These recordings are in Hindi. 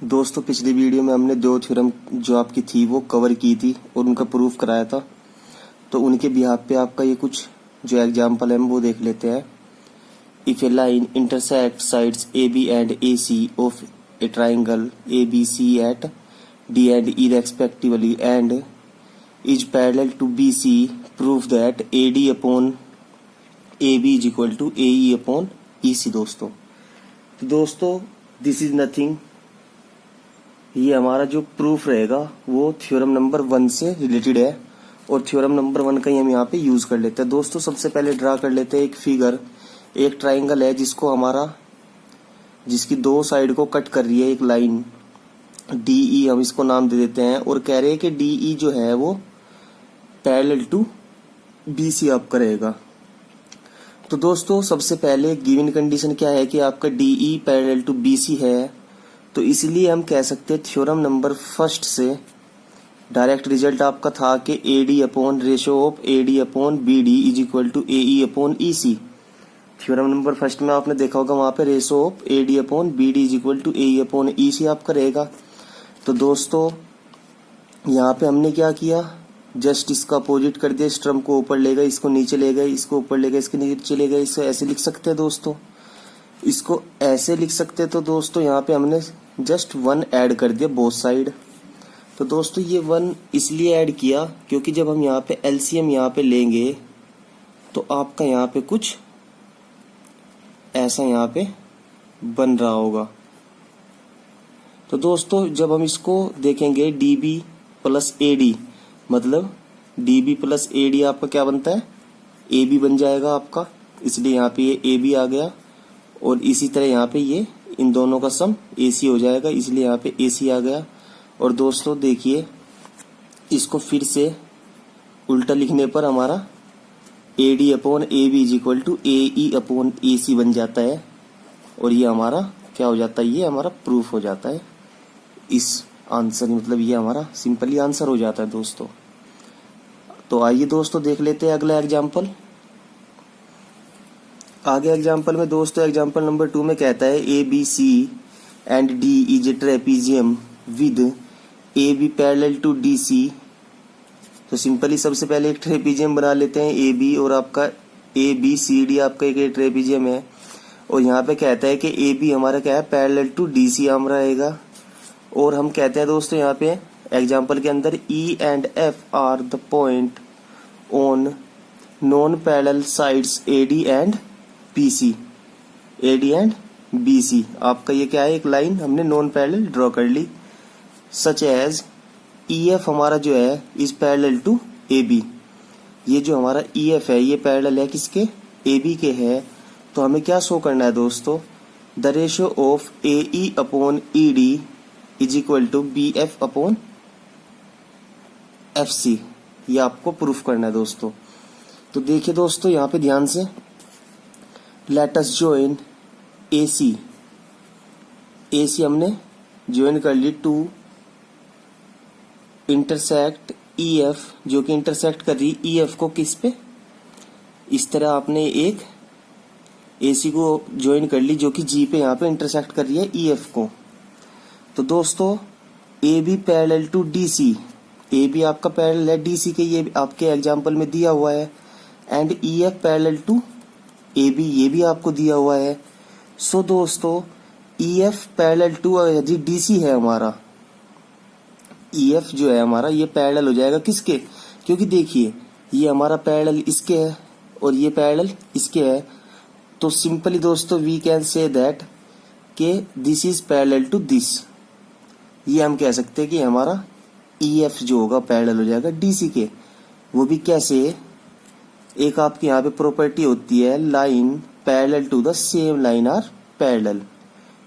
दोस्तों पिछली वीडियो में हमने दो थ्योरम जो आपकी थी वो कवर की थी और उनका प्रूफ कराया था। तो उनके बिहाफ पे आपका ये कुछ जो एग्जांपल है हम वो देख लेते हैं। If a line intersect sides A B and A C of a triangle A B C at D and E respectively and is parallel to B C, prove that A D upon A B is equal to A E upon E C. दोस्तों दिस इज नथिंग, ये हमारा जो प्रूफ रहेगा वो थ्योरम नंबर 1 से रिलेटेड है और थ्योरम नंबर 1 का ही हम यहाँ पे यूज कर लेते हैं। दोस्तों सबसे पहले ड्रा कर लेते हैं एक फिगर। एक ट्राइंगल है जिसकी दो साइड को कट कर रही है एक लाइन DE, हम इसको नाम दे देते हैं और कह रहे हैं कि DE जो है वो पैरेलल टू BC आपका रहेगा। तो दोस्तों सबसे पहले गिवन कंडीशन क्या है कि आपका DE पैरेलल टू BC है, तो इसलिए हम कह सकते हैं थ्योरम नंबर 1 से डायरेक्ट रिजल्ट आपका था कि AD upon ratio of AD upon BD is equal to AE upon EC। Theorem number 1 में आपने देखा होगा वहां पे ratio of AD upon BD is equal to AE upon EC आपका रहेगा। तो दोस्तों यहाँ पे हमने क्या किया, जस्ट इसका अपोजिट कर दिया। इस टर्म को ऊपर ले गए, इसको नीचे ले गए, इसको ऊपर ले गए, इसके नीचे ले गए। इसको ऐसे लिख सकते हैं दोस्तों, इसको ऐसे लिख सकते हैं। तो दोस्तों यहाँ पे हमने जस्ट 1 ऐड कर दिया बोथ साइड। तो दोस्तों ये 1 इसलिए ऐड किया क्योंकि जब हम यहाँ पे LCM यहाँ पे लेंगे तो आपका यहाँ पे कुछ ऐसा यहाँ पे बन रहा होगा। तो दोस्तों जब हम इसको देखेंगे DB प्लस AD, मतलब DB प्लस AD आपका क्या बनता है, AB बन जाएगा आपका, इसलिए यहाँ पे ये AB आ गया। और इसी तरह यहाँ पे ये इन दोनों का सम AC हो जाएगा, इसलिए यहाँ पे AC आ गया। और दोस्तों देखिए इसको फिर से उल्टा लिखने पर हमारा AD upon AB is equal to AE upon AC बन जाता है और ये हमारा क्या हो जाता है, ये हमारा प्रूफ हो जाता है इस आंसर, मतलब ये हमारा सिंपली आंसर हो जाता है दोस्तों। तो आइए दोस्तों देख लेते हैं अगला एग्जाम्पल। आगे एग्जाम्पल में दोस्तों एग्जाम्पल नंबर 2 में कहता है ABC and D is a trapezium with AB parallel to DC। तो सिंपली सबसे पहले एक ट्रेपीजियम बना लेते हैं AB और आपका ABCD आपका एक ट्रेपीजियम है। और यहाँ पे कहता है कि AB हमारा क्या है, पैरेलल टू DC हम रहेगा। और हम कहते हैं दोस्तों यहाँ पे एग्जाम्पल के अंदर E and F are the point on non parallel sides AD and BC। AD and BC आपका ये क्या है, एक लाइन हमने नॉन पैरेलल ड्रॉ कर ली। सच एज EF हमारा जो है इज पैरेलल टू AB। ये जो हमारा EF है ये पैरेलल है किसके, AB के है। तो हमें क्या शो करना है दोस्तों, the ratio of AE upon ED is equal to BF upon FC। ये आपको प्रूफ करना है दोस्तों। तो देखिए दोस्तों यहाँ पे ध्यान से, लेट अस ज्वाइन AC हमने ज्वाइन कर ली टू इंटरसेक्ट EF, जो कि इंटरसेक्ट कर रही EF को किस पे, इस तरह आपने एक AC को ज्वाइन कर ली जो कि G पे यहाँ पे इंटरसेक्ट कर रही है EF को। तो दोस्तों AB parallel to DC, AB आपका पैरेलल है DC के, ये आपके एग्जाम्पल में दिया हुआ है। And EF parallel to AB, ये भी आपको दिया हुआ है। सो दोस्तों EF पैरेलल टू यदि DC है हमारा, EF जो है हमारा ये पैरेलल हो जाएगा किसके, क्योंकि देखिए ये हमारा पैरेलल इसके है और ये पैरेलल इसके है। तो सिंपली दोस्तों वी कैन से दैट के this is parallel to this. ये हम कह सकते हैं कि हमारा EF जो होगा पैरेलल हो जाएगा DC के। वो भी कैसे, एक आपके यहाँ पे प्रॉपर्टी होती है line parallel to the same line are parallel.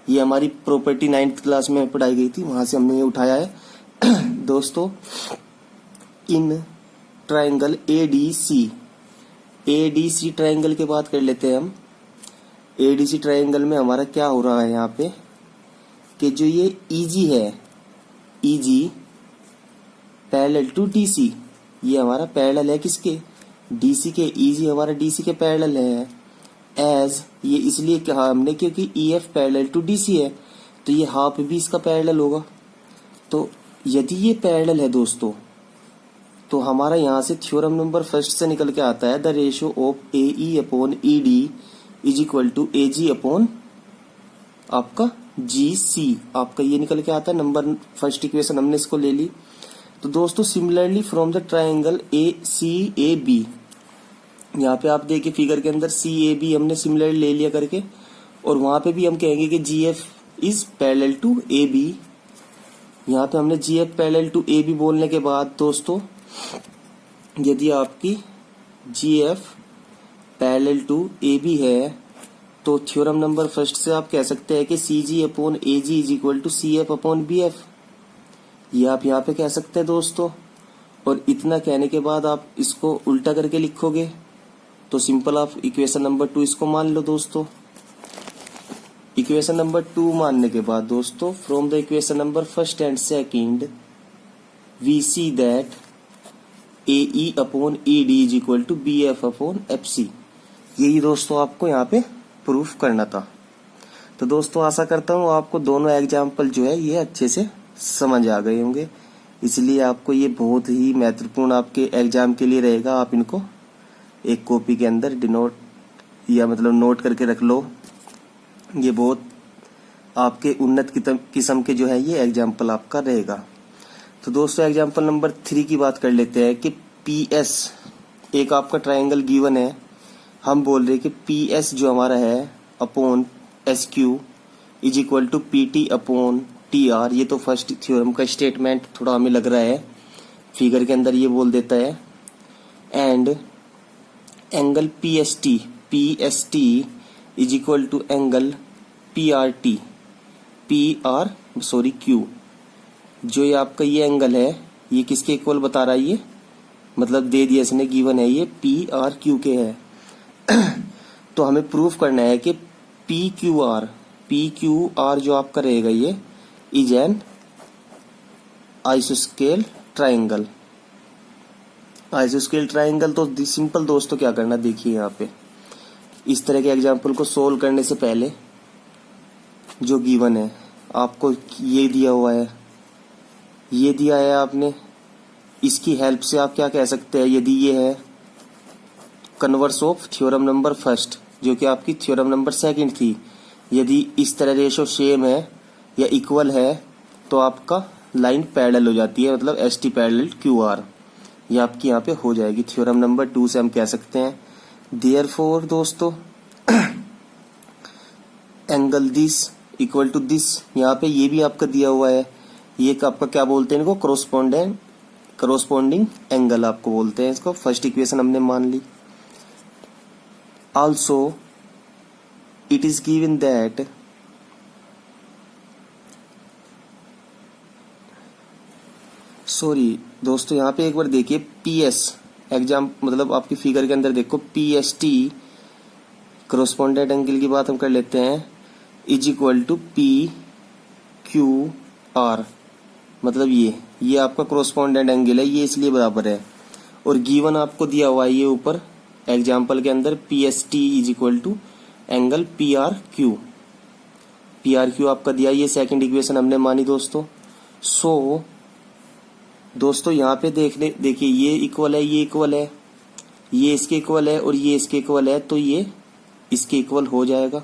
ये हमारी प्रॉपर्टी 9th क्लास में पढ़ाई गई थी, वहां से हमने ये उठाया है। दोस्तों इन ट्राइंगल ADC ट्राइंगल की बात कर लेते हैं हम। ADC ट्राइंगल में हमारा क्या हो रहा है यहाँ पे कि जो ये EG है, EG पैरेलल टू DC, ये हमारा पैरेलल है किसके, DC के। EG हमारा DC के पैरेलल है। एज ये इसलिए कहा हमने क्योंकि EF पैरेलल टू DC है। तो ये हाफ भी इसका पैरेलल होगा। तो यदि ये पैरेलल है दोस्तों, तो हमारा यहाँ से थ्योरम नंबर फर्स्ट से निकल के आता है the ratio of A E upon E D is equal to A G upon आपका जी सी, आपका ये निकल के आता है नंबर फर्स्ट इक्वेशन, हमने इसको ले ली। तो दोस्तों similarly from the triangle A C A B, यहाँ पे आप देखिए फिगर के अंदर सी ए बी हमने सिमिलरली ले लिया करके, और वहां पे भी हम कहेंगे कि G F is parallel to A B. यहाँ पे हमने G F parallel to A B बोलने के बाद दोस्तों, यदि आपकी G F parallel to A B है, तो थ्योरम नंबर फर्स्ट से आप कह सकते हैं कि C G upon A G is equal to C F upon B F, ये आप यहाँ पे कह सकते हैं दोस्तों। और इतना कहने के बाद आप इसको उल्टा करके लिखोगे तो सिंपल आप इक्वेशन नंबर 2 इसको मान लो दोस्तों। इक्वेशन नंबर 2 मानने के बाद दोस्तों, from the equation number first and second we see that A E upon E D is equal to B F upon F C, यही दोस्तों आपको यहाँ पे प्रूफ करना था। तो दोस्तों आशा करता हूँ आपको दोनों एग्जाम्पल जो है ये अच्छे से समझ आ गए होंगे, इसलिए आपको ये बहुत ही महत्वपूर्ण आपके एग्जाम के लिए रहेगा। आप इनको एक कॉपी के अंदर डिनोट या मतलब नोट करके रख लो, ये बहुत आपके उन्नत किस्म के जो है ये एग्जाम्पल आपका रहेगा। तो दोस्तों एग्जाम्पल नंबर 3 की बात कर लेते हैं कि पी एस एक आपका ट्राइंगल गिवन है, हम बोल रहे हैं कि पी एस जो हमारा है upon S Q is equal to P T upon T R. ये तो फर्स्ट थ्योरम का स्टेटमेंट थोड़ा हमें लग रहा है, फिगर के अंदर ये बोल देता है। And angle P S T is equal to angle P R Q. जो ये आपका ये एंगल है ये किसके इक्वल बता रहा है, ये मतलब दे दिया इसने, गिवन है ये पी आर क्यू के है। तो हमें प्रूफ करना है कि पी क्यू आर जो आपका रहेगा ये इज एन आइसोस्केल ट्राइंगल। आइसोस्केल ट्राइंगल तो सिंपल दोस्तों क्या करना, देखिए यहाँ पे इस तरह के एग्जाम्पल को सोल्व करने से पहले जो गिवन है आपको ये दिया हुआ है, ये दिया है आपने, इसकी हेल्प से आप क्या कह सकते हैं, यदि ये है converse of theorem number first जो कि आपकी थ्योरम नंबर सेकंड थी, यदि इस तरह रेशो सेम है या इक्वल है तो आपका लाइन पैरेलल हो जाती है, मतलब S T parallel Q R, ये आपकी यहाँ पे हो जाएगी। थ्योरम नंबर 2 से हम कह सकते हैं देयरफॉर दोस्तों angle this equal to this, यहाँ पे ये भी आपका दिया हुआ है, ये आपका क्या बोलते हैं इनको, करोस्पोंडिंग एंगल आपको बोलते हैं इसको। फर्स्ट इक्वेशन हमने मान ली। Also it is given that sorry दोस्तों यहाँ पे एक बार देखिए पी एस एग्जाम मतलब आपकी फिगर के अंदर देखो P S T correspondent angle की बात हम कर लेते हैं is equal to P Q R, मतलब ये आपका करोस्पोंडेंट एंगल है, ये इसलिए बराबर है। और गिवन आपको दिया हुआ है ये ऊपर एग्जाम्पल के अंदर P S T is equal to angle P R Q आपका दिया, ये सेकंड इक्वेशन हमने मानी दोस्तों। सो दोस्तों यहाँ पे देखिए ये इक्वल है, ये इक्वल है, ये इसके इक्वल है और ये इसके इक्वल है, तो ये इसके इक्वल हो जाएगा।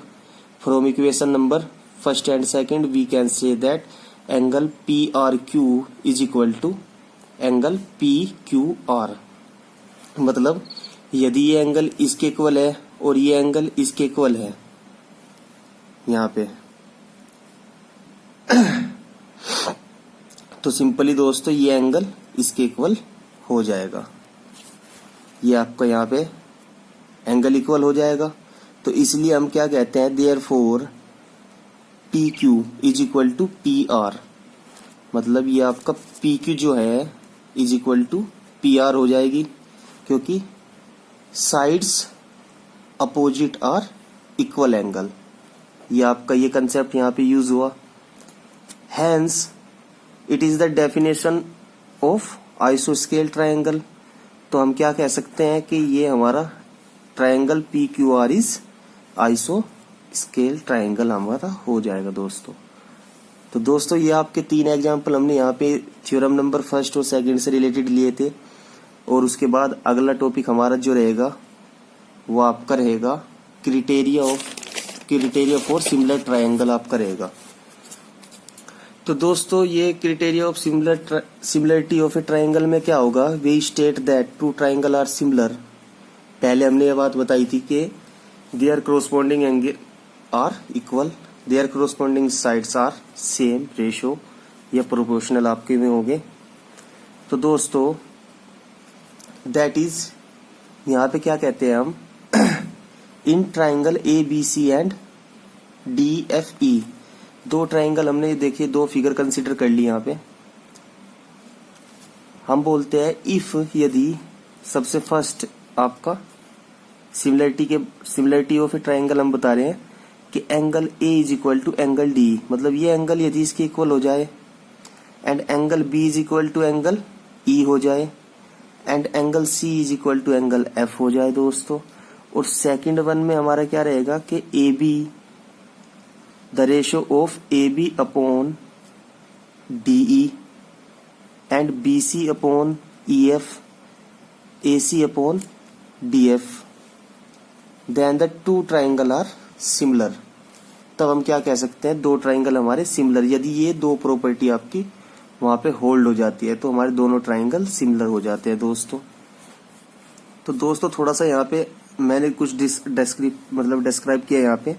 From equation number first and second we can say that angle P R Q is equal to angle P Q R, मतलब यदि ये एंगल इसके इक्वल है और ये एंगल इसके इक्वल है यहाँ पे तो सिंपली दोस्तों ये एंगल इसके इक्वल हो जाएगा, ये आपका यहाँ पे एंगल इक्वल हो जाएगा। तो इसलिए हम क्या कहते हैं, therefore P Q is equal to P R, मतलब ये आपका पी क्यू जो है is equal to P R हो जाएगी, क्योंकि sides opposite are equal angle, ये आपका ये कंसेप्ट यहाँ पे यूज हुआ। Hence it is the definition of आइसोस्केल ट्राइंगल, तो हम क्या कह सकते हैं कि ये हमारा triangle P Q R is आइसोस्केल ट्राइंगल हमारा हो जाएगा दोस्तों। तो दोस्तों ये आपके 3 एग्जाम्पल हमने यहाँ पे थ्योरम नंबर फर्स्ट और सेकंड से रिलेटेड लिए थे। और उसके बाद अगला टॉपिक हमारा जो रहेगा वो आपका रहेगा क्राइटेरिया फॉर सिमिलर ट्रायंगल आपका रहेगा। तो दोस्तों ये criteria of similarity of a triangle में क्या होगा, we state that two triangle are similar. पहले हमने ये बात बताई थी कि their corresponding angle are equal, their corresponding sides are same ratio या प्रोपोर्शनल आपके में होंगे। तो दोस्तों दैट इज यहाँ पे क्या कहते हैं हम in triangle A B C and D F E, 2 triangle हमने देखिए 2 फिगर कंसिडर कर ली। यहाँ पे हम बोलते हैं इफ, यदि सबसे फर्स्ट आपका सिमिलरिटी ऑफ ए ट्राइंगल हम बता रहे हैं कि angle A is equal to angle D, मतलब ये एंगल यदि इसके इक्वल हो जाए, and angle B is equal to angle E हो जाए, and angle C is equal to angle F हो जाए दोस्तों। और सेकंड वन में हमारा क्या रहेगा कि A B, the ratio of A B upon D E and B C upon E F, A C upon D F, then the 2 triangle are similar. तब हम क्या कह सकते हैं, 2 ट्राइंगल हमारे सिमिलर, यदि ये 2 प्रॉपर्टी आपकी वहां पे होल्ड हो जाती है तो हमारे दोनों ट्राइंगल सिमिलर हो जाते हैं दोस्तों। तो दोस्तों थोड़ा सा यहाँ पे मैंने कुछ डिस्क्राइब किया यहाँ पे।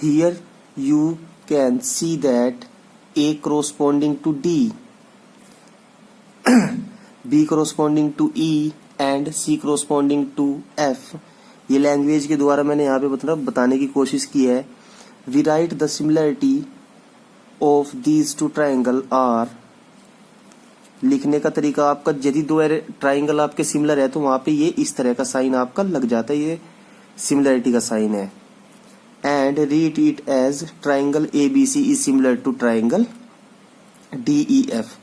Here you can see that A corresponding to D, B corresponding to E and C corresponding to F. ये लैंग्वेज के द्वारा मैंने यहाँ पे बताने की कोशिश की है। We write the similarity of these 2 triangle are, लिखने का तरीका आपका, यदि 2 ट्राइंगल आपके सिमिलर है तो वहां पे ये इस तरह का साइन आपका लग जाता है, ये सिमिलरिटी का साइन है। And read it as triangle A B C is similar to triangle D E F.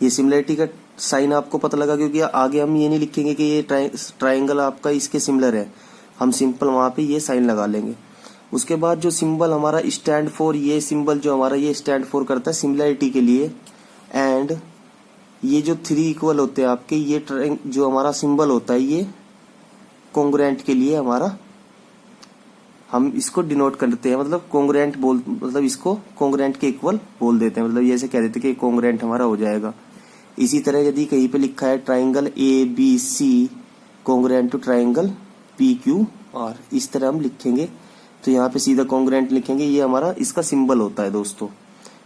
ये सिमिलरिटी का साइन आपको पता लगा, क्योंकि आगे हम ये नहीं लिखेंगे कि ये ट्राइंगल आपका इसके सिमिलर है, हम सिंपल वहां पे ये साइन लगा लेंगे। उसके बाद जो सिंबल हमारा स्टैंड फॉर, ये सिंबल जो हमारा ये स्टैंड फॉर करता है सिमिलरिटी के लिए। एंड ये जो 3 इक्वल होते हैं आपके, ये जो हमारा सिंबल होता है ये कॉन्ग्रुएंट के लिए हमारा, हम इसको डिनोट करते हैं, मतलब इसको कॉन्ग्रुएंट के इक्वल बोल देते हैं, मतलब ये ऐसे कह देते हैं कि कॉन्ग्रुएंट हमारा हो जाएगा। इसी तरह यदि कहीं पे लिखा है triangle A B C congruent to triangle P Q R, इस तरह हम लिखेंगे तो यहाँ पे सीधा कॉन्ग्रुएंट लिखेंगे, ये हमारा इसका सिंबल होता है दोस्तों।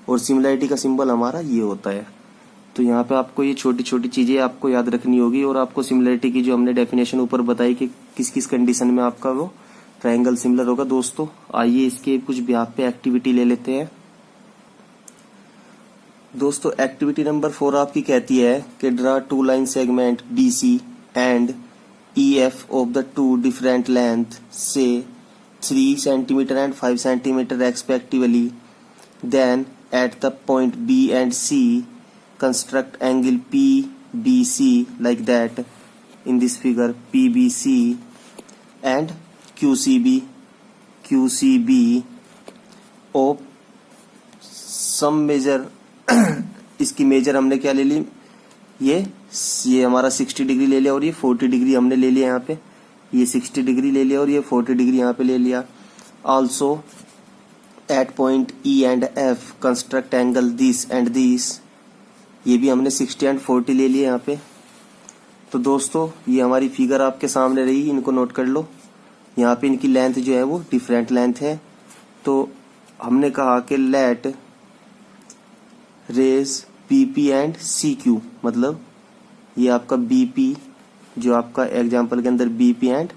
और सिमिलरिटी का सिंबल हमारा ये होता है। तो यहाँ पे आपको ये छोटी छोटी चीजें आपको याद रखनी होगी। और आपको सिमिलरिटी की जो हमने डेफिनेशन ऊपर बताई कि किस किस कंडीशन में आपका वो ट्रायंगल सिमिलर होगा दोस्तों, आइए इसके कुछ यहाँ पे एक्टिविटी ले लेते हैं दोस्तों। एक्टिविटी नंबर 4 आपकी कहती है कि draw 2 line segment BC and EF of the 2 different length से 3 centimetre and 5 centimetre respectively, then at the point B and C construct angle PBC like that in this figure, PBC and QCB of some measure इसकी मेजर हमने क्या ले ली, ये हमारा 60 डिग्री ले लिया और ये 40 डिग्री हमने ले लिया, यहाँ पे ये 60 डिग्री ले लिया और ये 40 डिग्री यहाँ पे ले लिया। Also eight point E and F construct angle this and this, ये भी हमने 60 एंड 40 ले लिया यहाँ पे। तो दोस्तों ये हमारी फिगर आपके सामने रही, इनको नोट कर लो। यहाँ पे इनकी लेंथ जो है वो डिफरेंट लेंथ है। तो हमने कहा कि let rays BP and CQ, मतलब ये आपका BP जो आपका एग्जाम्पल के अंदर BP एंड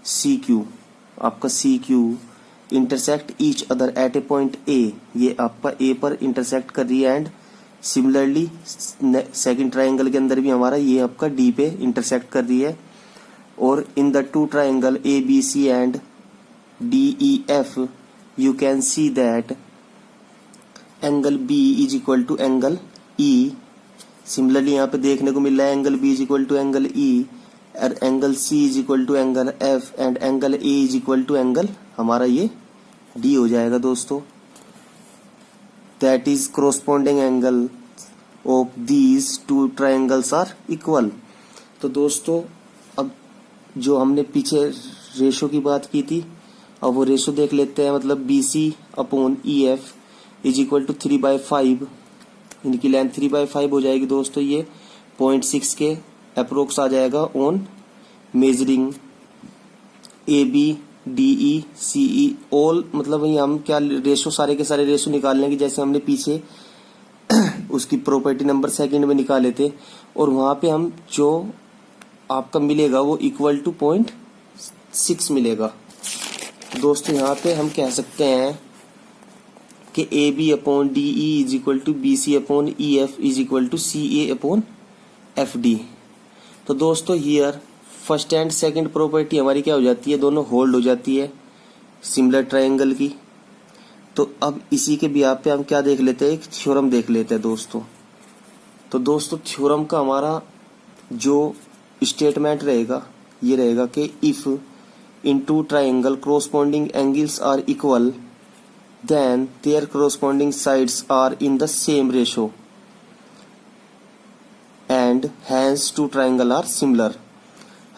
CQ, आपका CQ intersect each other at A point A, ये आपका A पर इंटरसेक्ट कर रही है। एंड सिमिलरली सेकंड ट्रायंगल के अंदर भी हमारा ये आपका D पे इंटरसेक्ट कर रही है। और in the 2 triangle ABC and DEF you can see that angle B is equal to angle E। Similarly यहाँ पे देखने को मिल रहा है angle B is equal to angle E और angle C is equal to angle F and angle A is equal to angle हमारा ये D हो जाएगा दोस्तों। That is corresponding angle of these two triangles are equal. तो दोस्तों अब जो हमने पीछे रेशो की बात की थी, अब वो रेशो देख लेते हैं। मतलब BC upon EF is equal to 3/5, इनकी लेंथ 3/5 हो जाएगी दोस्तों। ये 0.6 के अप्रोक्स आ जाएगा on measuring AB DE CE all. मतलब ये हम क्या रेशो, सारे के सारे रेशो निकालने की, जैसे हमने पीछे उसकी प्रॉपर्टी नंबर सेकंड में निकाले थे, और वहां पे हम जो आपका मिलेगा वो इक्वल टू 0.6 मिलेगा दोस्तों। यहाँ पे हम कह सकते हैं कि AB upon DE is equal to BC upon EF is equal to CA upon FD। तो दोस्तों here first and second property हमारी क्या हो जाती है, दोनों होल्ड हो जाती है सिमिलर ट्रायंगल की। तो अब इसी के बिहाफ पे हम क्या देख लेते हैं, एक थ्योरम देख लेते हैं दोस्तों। तो दोस्तों थ्योरम का हमारा जो स्टेटमेंट रहेगा ये रहेगा कि if in two triangle corresponding angles are equal then their corresponding sides are in the same ratio and hence two triangle are similar.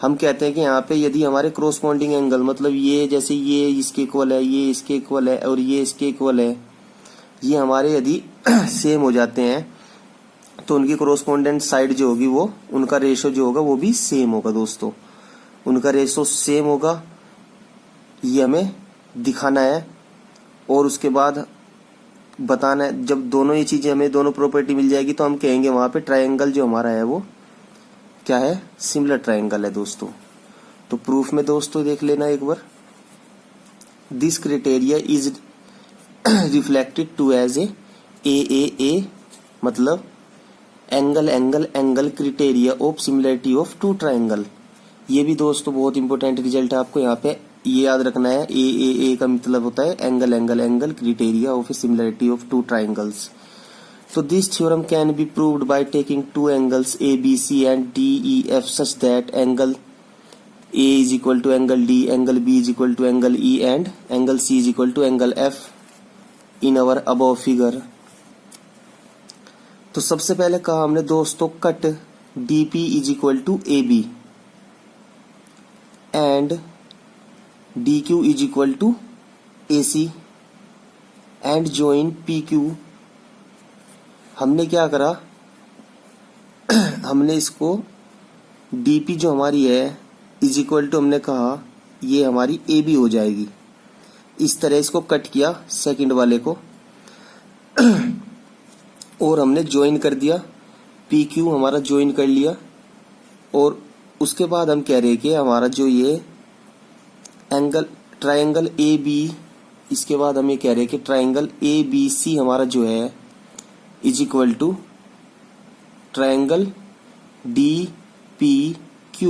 हम कहते हैं कि यहाँ पे यदि हमारे corresponding एंगल, मतलब ये जैसे ये इसके इक्वल है, ये इसके इक्वल है और ये इसके इक्वल है, ये हमारे यदि सेम हो जाते हैं तो उनकी correspondent साइड जो होगी वो, उनका रेशो जो होगा वो भी सेम होगा दोस्तों। उनका रेशो सेम होगा, ये हमें दिखाना है। और उसके बाद बताना है, जब दोनों ये चीजें हमें दोनों प्रॉपर्टी मिल जाएगी तो हम कहेंगे वहां पे ट्रायंगल जो हमारा है वो क्या है, सिमिलर ट्रायंगल है दोस्तों। तो प्रूफ में दोस्तों देख लेना एक बार, this criteria is reflected to as A मतलब angle criteria of similarity of two triangle. ये भी दोस्तों बहुत इंपॉर्टेंट रिजल्ट है, आपको यहाँ पे ये याद रखना है। ए का मतलब होता है angle criteria of similarity of two triangles. So this theorem can be proved by taking two angles ABC and DEF such that angle A is equal to angle D, angle B is equal to angle E and angle C is equal to angle F in our above figure। तो सबसे पहले कहा हमने दोस्तों cut DP is equal to AB and DQ is equal to AC and join PQ। हमने क्या करा, हमने इसको DP जो हमारी है इज इक्वल टू, हमने कहा ये हमारी AB हो जाएगी। इस तरह इसको कट किया सेकंड वाले को और हमने ज्वाइन कर दिया, PQ हमारा ज्वाइन कर लिया। और उसके बाद हम कह रहे हैं कि हमारा जो ये एंगल ट्रायंगल AB, इसके बाद हम ये कह रहे हैं कि ट्रायंगल ABC हमारा जो है is equal to triangle DPQ।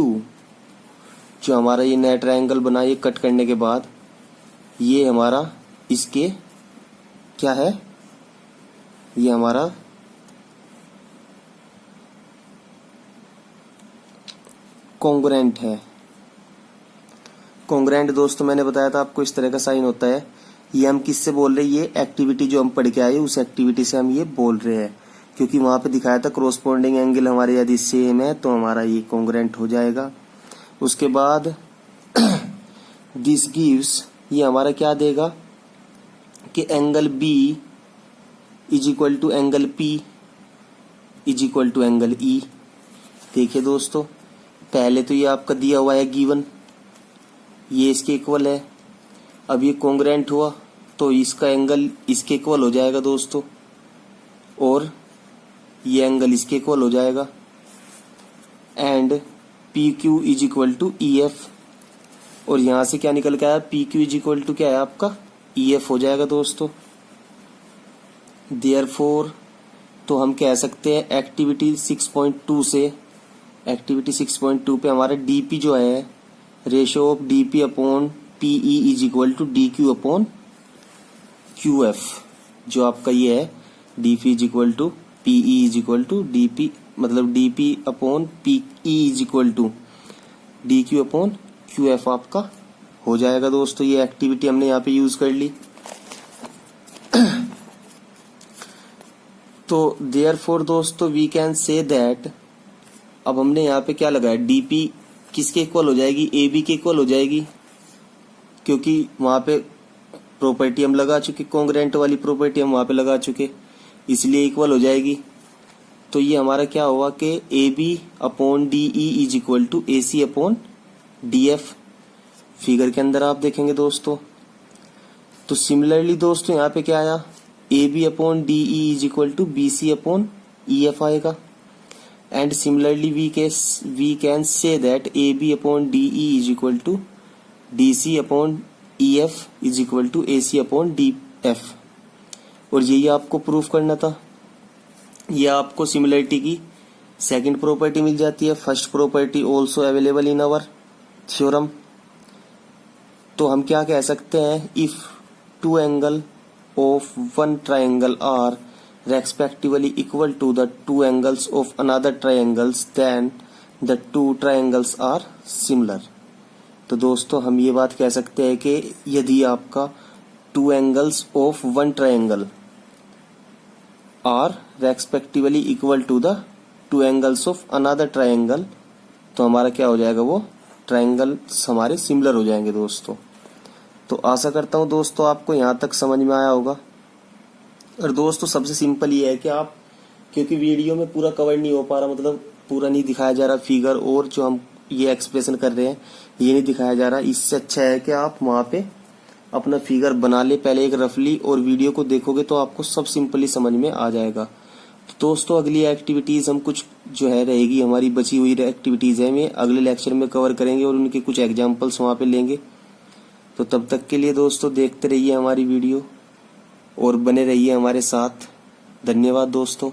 जो हमारा ये नया ट्रायंगल बना, ये कट करने के बाद ये हमारा इसके क्या है, ये हमारा कॉन्ग्रुएंट है। कॉन्ग्रुएंट दोस्तों मैंने बताया था आपको इस तरह का साइन होता है। ये हम किससे बोल रहे हैं, ये एक्टिविटी जो हम पढ़ के आए उस एक्टिविटी से हम ये बोल रहे हैं, क्योंकि वहां पे दिखाया था corresponding एंगल हमारे यदि सेम है तो हमारा ये कॉन्ग्रुएंट हो जाएगा। उसके बाद दिस गिव्स, ये हमारा क्या देगा कि angle B is equal to angle P is equal to angle E। देखिए दोस्तों पहले तो ये आपका दिया हुआ है गिवन, ये इसके इक्वल है। अब ये कॉन्ग्रुएंट हुआ तो इसका एंगल इसके इक्वल हो जाएगा दोस्तों, और ये एंगल इसके इक्वल हो जाएगा। And PQ is equal to EF, और यहां से क्या निकल के आया, PQ इज इक्वल टू क्या है आपका EF हो जाएगा दोस्तों। देयरफॉर तो हम कह सकते हैं एक्टिविटी 6.2 से, एक्टिविटी 6.2 पे हमारा DP जो है, ratio of DP upon PE is equal to DQ upon QF। जो आपका ये है DP is equal to PE is equal to DP, मतलब DP upon PE is equal to DQ upon QF आपका हो जाएगा दोस्तों। ये एक्टिविटी हमने यहाँ पे यूज कर ली। तो देयरफॉर दोस्तों वी कैन से दैट, अब हमने यहाँ पे क्या लगाया, डीपी किसके इक्वल हो जाएगी, ए बी के इक्वल हो जाएगी, क्योंकि वहां पे प्रॉपर्टी हम लगा चुके, कॉन्ग्रेंट वाली प्रॉपर्टी हम वहां पे लगा चुके, इसलिए इक्वल हो जाएगी। तो ये हमारा क्या हुआ कि A B upon D E is equal to A C upon D F. Figure के अंदर आप देखेंगे दोस्तों। तो सिमिलरली दोस्तों यहाँ पे क्या आया, A B upon D E is equal to B C upon E F आएगा। And similarly we can say that A B upon D E is equal to D C upon E F is equal to A C upon D F. और यही आपको प्रूफ करना था। ये आपको सिमिलरिटी की सेकंड प्रॉपर्टी मिल जाती है, first property also available in our theorem. तो हम क्या कह सकते हैं, if two angle of one triangle are respectively equal to the two angles of another triangles then the two triangles are similar. तो दोस्तों हम ये बात कह सकते हैं कि यदि आपका two angles of one triangle are respectively equal to the two angles of another triangle, तो हमारा क्या हो जाएगा, वो ट्राइंगल्स हमारे सिमिलर हो जाएंगे दोस्तों। तो आशा करता हूँ दोस्तों आपको यहाँ तक समझ में आया होगा। और दोस्तों सबसे सिंपल ये है कि आप, क्योंकि वीडियो में पूरा कवर नहीं हो पा रहा, मतलब पूरा नहीं दिखाया जा रहा फिगर, और जो हम ये एक्सप्रेशन कर रहे हैं ये नहीं दिखाया जा रहा, इससे अच्छा है कि आप वहाँ पे अपना फिगर बना ले पहले एक रफली, और वीडियो को देखोगे तो आपको सब सिंपली समझ में आ जाएगा। तो दोस्तों अगली एक्टिविटीज हम कुछ जो है रहेगी हमारी बची हुई एक्टिविटीज है, मैं अगले लेक्चर में कवर करेंगे और उनके कुछ एग्जाम्पल्स वहाँ पे लेंगे। तो तब तक के लिए दोस्तों देखते रहिए हमारी वीडियो और बने रहिए हमारे साथ। धन्यवाद दोस्तों।